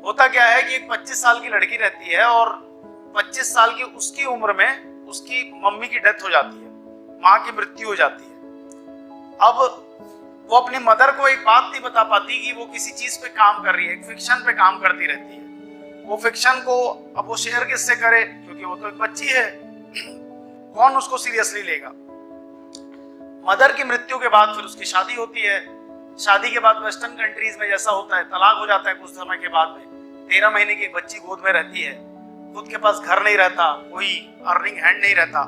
होता क्या है कि एक 25 साल की लड़की रहती है और 25 साल की उसकी उम्र में उसकी मम्मी की डेथ हो जाती है, माँ की मृत्यु हो जाती है। अब वो अपनी मदर को एक बात नहीं बता पाती कि वो किसी चीज पे काम कर रही है, एक फिक्शन पे काम करती रहती है। वो फिक्शन को अब वो शेयर किससे करे, क्योंकि वो तो एक बच्ची है, कौन उसको सीरियसली लेगा। मदर की मृत्यु के बाद फिर उसकी शादी होती है। शादी के बाद वेस्टर्न कंट्रीज में जैसा होता है, तलाक हो जाता है कुछ समय के बाद में। 13 महीने की एक बच्ची गोद में रहती है, खुद के पास घर नहीं रहता, कोई अर्निंग हैंड नहीं रहता।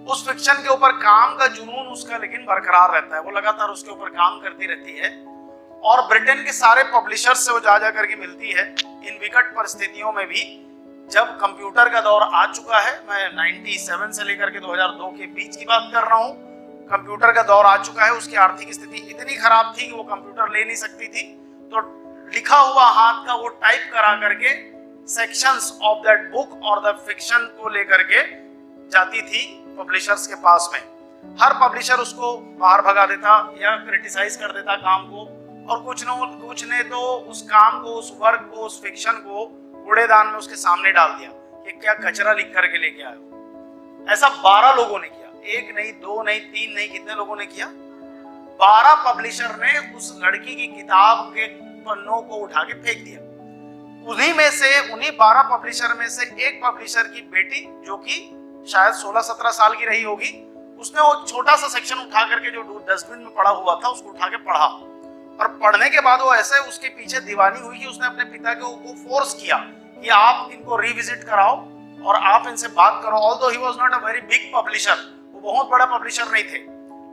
उस फिक्शन के ऊपर काम का जुनून उसका लेकिन बरकरार रहता है, वो लगातार उसके ऊपर काम करती रहती है। और ब्रिटेन के सारे पब्लिशर्स से वो जा करके मिलती है इन विकट परिस्थितियों में भी। जब कंप्यूटर का दौर आ चुका है, मैं 97 से लेकर के 2002 के बीच की बात कर रहा हूँ, कंप्यूटर का दौर आ चुका है। उसकी आर्थिक स्थिति इतनी खराब थी कि वो कंप्यूटर ले नहीं सकती थी, तो लिखा हुआ हाथ का वो टाइप करा करके सेक्शंस ऑफ दैट बुक और द फिक्शन को लेकर के जाती थी पब्लिशर्स के पास में। हर पब्लिशर उसको बाहर भगा देता या क्रिटिसाइज कर देता काम को, और कुछ ने तो उस काम को, उस वर्क को, उस फिक्शन को कूड़ेदान में उसके सामने डाल दिया कि क्या कचरा लिख करके लेके आए हो। ऐसा 12 लोगों ने किया, एक नहीं, दो नहीं, तीन नहीं, कितने लोगों ने किया? 12 पब्लिशर ने उस लड़की की किताब के पन्नों को उठा के फेंक दिया। उन्हीं 12 पब्लिशर में से एक पब्लिशर की बेटी, जो कि शायद 16-17 साल की रही होगी, उसने वो छोटा सा सेक्शन उठा करके जो डस्टबिन में पड़ा हुआ था उसको उठा के पढ़ा, और पढ़ने के बाद वो ऐसे उसके पीछे दीवानी हुई कि उसने अपने पिता को फोर्स किया कि आप इनको रिविजिट कराओ और आप इनसे बात करो। Although he was not a very big publisher, वो बहुत बड़ा पब्लिशर नहीं थे,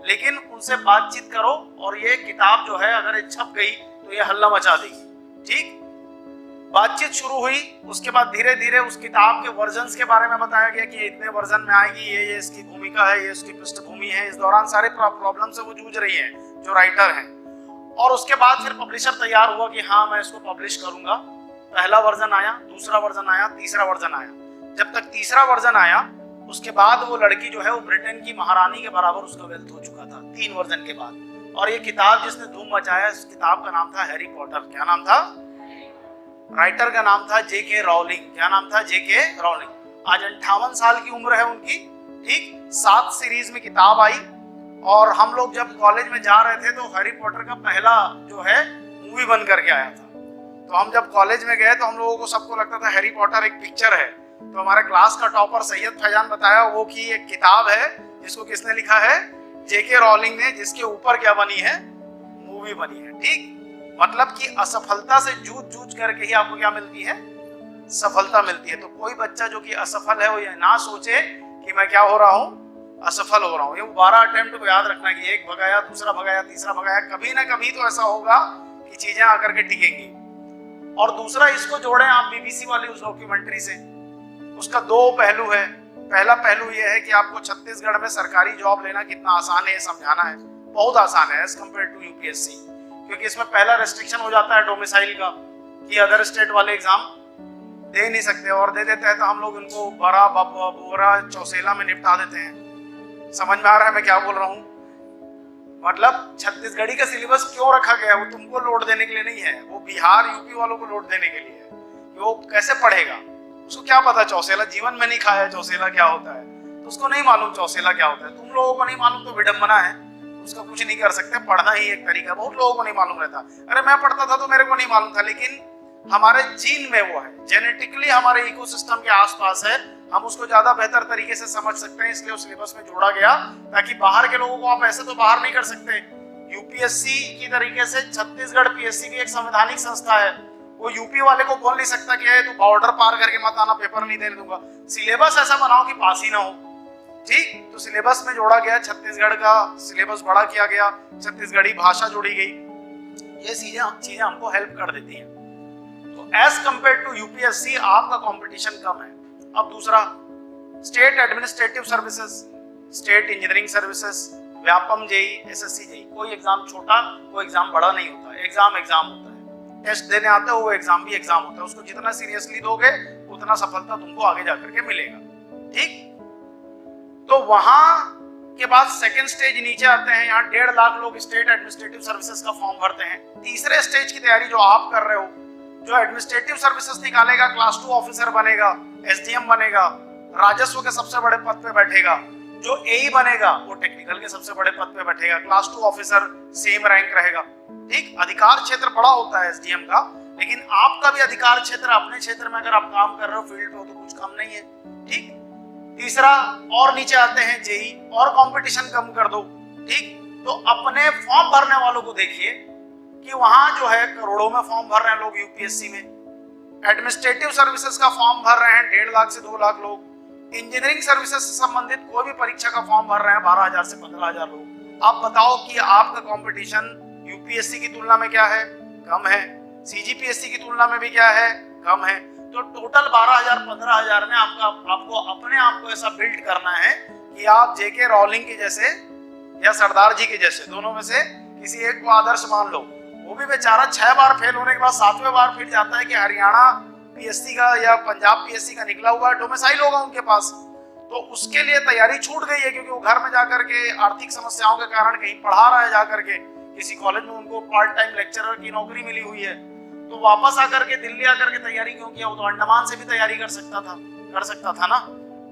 लेकिन उनसे बातचीत करो और ये किताब जो है अगर ये छप गई तो ये हल्ला मचा देगी। ठीक, बातचीत शुरू हुई। उसके बाद धीरे धीरे उस किताब के वर्जन्स के बारे में बताया गया कि इतने वर्जन में आएगी, ये इसकी भूमिका है, ये इसकी पृष्ठभूमि है। इस दौरान सारे प्रॉब्लम से वो जूझ रही है जो राइटर हैं। और उसके बाद फिर पब्लिशर तैयार हुआ कि हाँ मैं इसको पब्लिश करूंगा। पहला वर्जन आया, दूसरा वर्जन आया, तीसरा वर्जन आया। जब तक तीसरा वर्जन आया, उसके बाद वो लड़की जो है वो ब्रिटेन की महारानी के बराबर उसका वेल्थ हो चुका था 3 वर्जन के बाद। और ये किताब जिसने धूम मचाया, इस किताब का नाम था हैरी पॉटर। क्या नाम था? राइटर का नाम था J.K. रॉलिंग। क्या नाम था? J.K. रॉलिंग। आज 58 साल की उम्र है उनकी। ठीक, 7 सीरीज में किताब आई। और हम लोग जब कॉलेज में जा रहे थे तो हैरी पॉटर का पहला जो है मूवी बन करके आया था। तो हम जब कॉलेज में गए तो हम लोगों को सबको लगता था हैरी पॉटर एक पिक्चर है। तो हमारे क्लास का टॉपर सैयद फैजान बताया वो कि एक किताब है जिसको किसने लिखा है? J.K. रॉलिंग ने, जिसके ऊपर क्या बनी है? मूवी बनी है। ठीक, मतलब कि असफलता से जूझ करके ही आपको क्या मिलती है? सफलता मिलती है। तो कोई बच्चा जो कि असफल है वो ये ना सोचे कि मैं क्या हो रहा हूँ? असफल हो रहा हूँ। ये 12 अटेम्प्ट को याद रखना कि एक भगाया, दूसरा भगाया, तीसरा भगाया, कभी ना कभी तो ऐसा होगा कि चीजें आकर के टिकेंगी। और दूसरा, इसको जोड़े आप बीबीसी वाली उस डॉक्यूमेंट्री से। उसका 2 पहलू है। पहला पहलू ये है कि आपको छत्तीसगढ़ में सरकारी जॉब लेना कितना आसान है समझाना है। बहुत आसान है एज कम्पेयर टू यूपीएससी, क्योंकि इसमें पहला रेस्ट्रिक्शन हो जाता है डोमिसाइल का कि अदर स्टेट वाले एग्जाम दे नहीं सकते, और दे देते हैं तो हम लोग इनको बड़ा बोरा चौसेला में निपटा देते हैं। समझ में आ रहा है मैं क्या बोल रहा हूँ? मतलब छत्तीसगढ़ी का सिलेबस क्यों रखा गया है? वो तुमको लोड देने के लिए नहीं है, वो बिहार यूपी वालों को लोड देने के लिए है। वो कैसे पढ़ेगा? उसको क्या पता चौसेला? जीवन में नहीं खाया चौसेला क्या होता है, तो उसको नहीं मालूम चौसेला क्या होता है। तुम लोगों को नहीं मालूम तो विडंबना है, उसका कुछ नहीं कर सकते। पढ़ना ही एक तरीका, बहुत लोगों को नहीं मालूम रहता। अरे मैं पढ़ता था तो मेरे को नहीं मालूम था, लेकिन हमारे जीन में वो है, जेनेटिकली हमारे इकोसिस्टम के आसपास है, हम उसको ज्यादा बेहतर तरीके से समझ सकते हैं, इसलिए उस सिलेबस में जोड़ा गया ताकि बाहर के लोगों को आप ऐसे तो बाहर नहीं कर सकते। यूपीएससी की तरीके से छत्तीसगढ़ पीएससी भी एक संवैधानिक संस्था है। वो यूपी वाले को बोल नहीं सकता कि तू बॉर्डर पार करके मत आना, पेपर नहीं देने दूंगा। सिलेबस ऐसा बनाओ कि पास ही ना हो। ठीक, तो सिलेबस में जोड़ा गया, छत्तीसगढ़ का सिलेबस बड़ा किया गया, छत्तीसगढ़ी भाषा जोड़ी गई। ये चीजें हमको हेल्प कर देती हैं। तो एज कंपेयर टू यूपीएससी आपका कंपटीशन कम है। अब दूसरा, state administrative services, state engineering services, Vyapam JE, SSC JE. कोई एग्जाम छोटा, कोई एग्जाम बड़ा नहीं होता। एग्जाम होता है। टेस्ट देने आते हो, वो एग्जाम भी एग्जाम होता है। उसको जितना सीरियसली दोगे उतना सफलता तुमको आगे जाकर के मिलेगा। ठीक, तो वहां के बाद सेकंड स्टेज नीचे आते हैं। यहाँ 1.5 लाख लोग स्टेट एडमिनिस्ट्रेटिव सर्विसेज का फॉर्म भरते हैं। तीसरे स्टेज की तैयारी जो आप कर रहे हो, जो एडमिनिस्ट्रेटिव सर्विसेज निकालेगा क्लास 2 ऑफिसर बनेगा, एसडीएम बनेगा, राजस्व के सबसे बड़े पद पे बैठेगा। जो एई बनेगा वो टेक्निकल के सबसे बड़े पद पे बैठेगा, क्लास 2 ऑफिसर सेम रैंक रहेगा। ठीक, अधिकार क्षेत्र बड़ा होता है एसडीएम का, लेकिन आपका भी अधिकार क्षेत्र अपने क्षेत्र में अगर आप काम कर रहे हो, फील्ड पे हो, तो कुछ कम नहीं है। ठीक, तीसरा और नीचे आते हैं जेई, और कंपटीशन कम कर दो। ठीक, तो अपने फॉर्म भरने वालों को देखिए कि वहां जो है करोड़ों में फॉर्म भर रहे हैं लोग यूपीएससी में। एडमिनिस्ट्रेटिव सर्विसेज का फॉर्म भर रहे हैं 1.5 लाख से 2 लाख लोग। इंजीनियरिंग सर्विसेज से संबंधित कोई भी परीक्षा का फॉर्म भर रहे हैं 12,000 से 15,000 लोग। आप बताओ कि आपका कंपटीशन यूपीएससी की तुलना में क्या है? कम है। सीजीपीएससी की तुलना में भी क्या है? कम है। तो टोटल 12,000 15,000 में आपको अपने आप को ऐसा बिल्ड करना है कि आप जेके रॉलिंग के जैसे या सरदार जी के जैसे, दोनों में से किसी एक को आदर्श मान लो। वो भी बेचारा 6 बार फेल होने के बाद 7वें बार फिर जाता है कि हरियाणा पीएससी का या पंजाब पीएससी का निकला हुआ डोमिसाइल होगा उनके पास, तो उसके लिए तैयारी छूट गई है, क्योंकि वो घर में जाकर के आर्थिक समस्याओं के कारण कहीं पढ़ा रहा है, जाकर के किसी कॉलेज में उनको पार्ट टाइम लेक्चरर की नौकरी मिली हुई है। तो वापस आकर के दिल्ली आकर के तैयारी क्यों किया? वो तो अंडमान से भी तैयारी कर सकता था ना।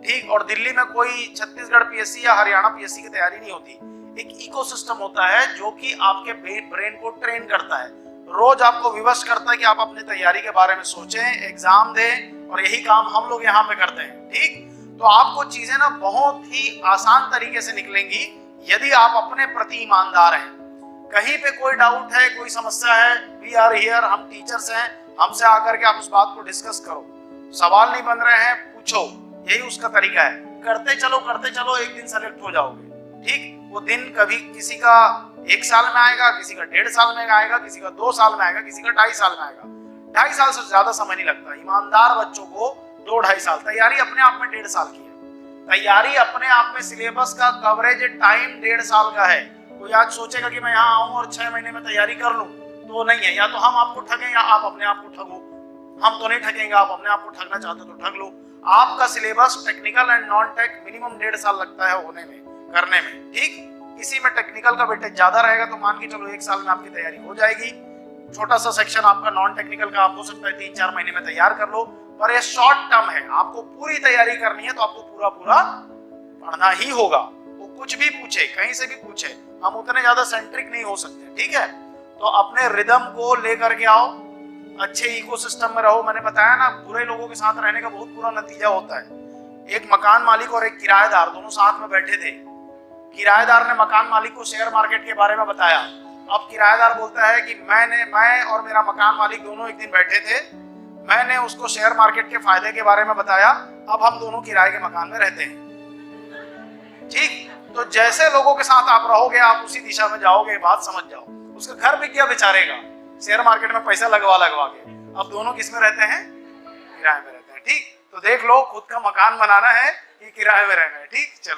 ठीक, और दिल्ली में कोई छत्तीसगढ़ पीएससी या हरियाणा पीएससी की तैयारी नहीं होती। एक इकोसिस्टम होता है जो कि आपके ब्रेन को ट्रेन करता है, रोज आपको विवश करता है कि आप अपनी तैयारी के बारे में सोचें, एग्जाम दें, और यही काम हम लोग यहाँ पे करते हैं। ठीक, तो आपको चीजें ना बहुत ही आसान तरीके से निकलेंगी यदि आप अपने प्रति ईमानदार हैं। कहीं पे कोई डाउट है, कोई समस्या है, वी आर हियर, हम टीचर्स हैं, हमसे आकर के आप उस बात को डिस्कस करो। सवाल नहीं बन रहे हैं, पूछो, यही उसका तरीका है। करते चलो, एक दिन सेलेक्ट हो जाओगे। ठीक, वो दिन कभी किसी का 1 साल में आएगा, किसी का 1.5 साल में आएगा, किसी का 2 साल में आएगा, किसी का 2.5 साल में आएगा। 2.5 साल से ज्यादा समय नहीं लगता। ईमानदार बच्चों को 2-2.5 साल, तैयारी अपने आप में 1.5 साल की है। तैयारी अपने आप में सिलेबस का कवरेज टाइम 1.5 साल का है। कोई आज सोचेगा कि मैं यहाँ आऊं और 6 महीने में तैयारी कर लूं, तो वो नहीं है। या तो हम आपको ठगें या आप अपने आप को ठगो। हम तो नहीं ठगेंगे, आप अपने आप को ठगना चाहते हो तो ठग लो। आपका syllabus technical and non tech minimum 1.5 साल लगता है होने में, करने में। ठीक, किसी में टेक्निकल का वेटेज ज्यादा रहेगा तो मान के चलो 1 साल में आपकी तैयारी हो जाएगी। छोटा सा सेक्शन आपका नॉन टेक्निकल का, आप हो सकता है 3-4 महीने में तैयार कर लो, पर ये शॉर्ट टर्म है। आपको पूरी तैयारी करनी है तो आपको पूरा पढ़ना ही होगा। वो कुछ भी पूछे, कहीं से भी पूछे, हम उतने ज्यादा सेंट्रिक नहीं हो सकते। ठीक है, तो अपने रिदम को लेकर के आओ, अच्छे इकोसिस्टम में रहो। मैंने बताया ना, बुरे लोगों के साथ रहने का बहुत बुरा नतीजा होता है। एक मकान मालिक और एक किराएदार दोनों साथ में बैठे थे। किराएदार ने मकान मालिक को शेयर मार्केट के बारे में बताया। अब किराएदार बोलता है कि मैं और मेरा मकान मालिक दोनों एक दिन बैठे थे, मैंने उसको शेयर मार्केट के फायदे के बारे में बताया, अब हम दोनों किराए के मकान में रहते हैं। ठीक, तो जैसे लोगों के साथ आप रहोगे, आप उसी दिशा में जाओगे। बात समझ जाओ। उसका घर बिक गया बेचारे का, शेयर मार्केट में पैसा लगवा के। अब दोनों किस में रहते हैं? किराए में रहते हैं। ठीक, तो देख लो, खुद का मकान बनाना है कि किराए में रहना है। ठीक, चलो।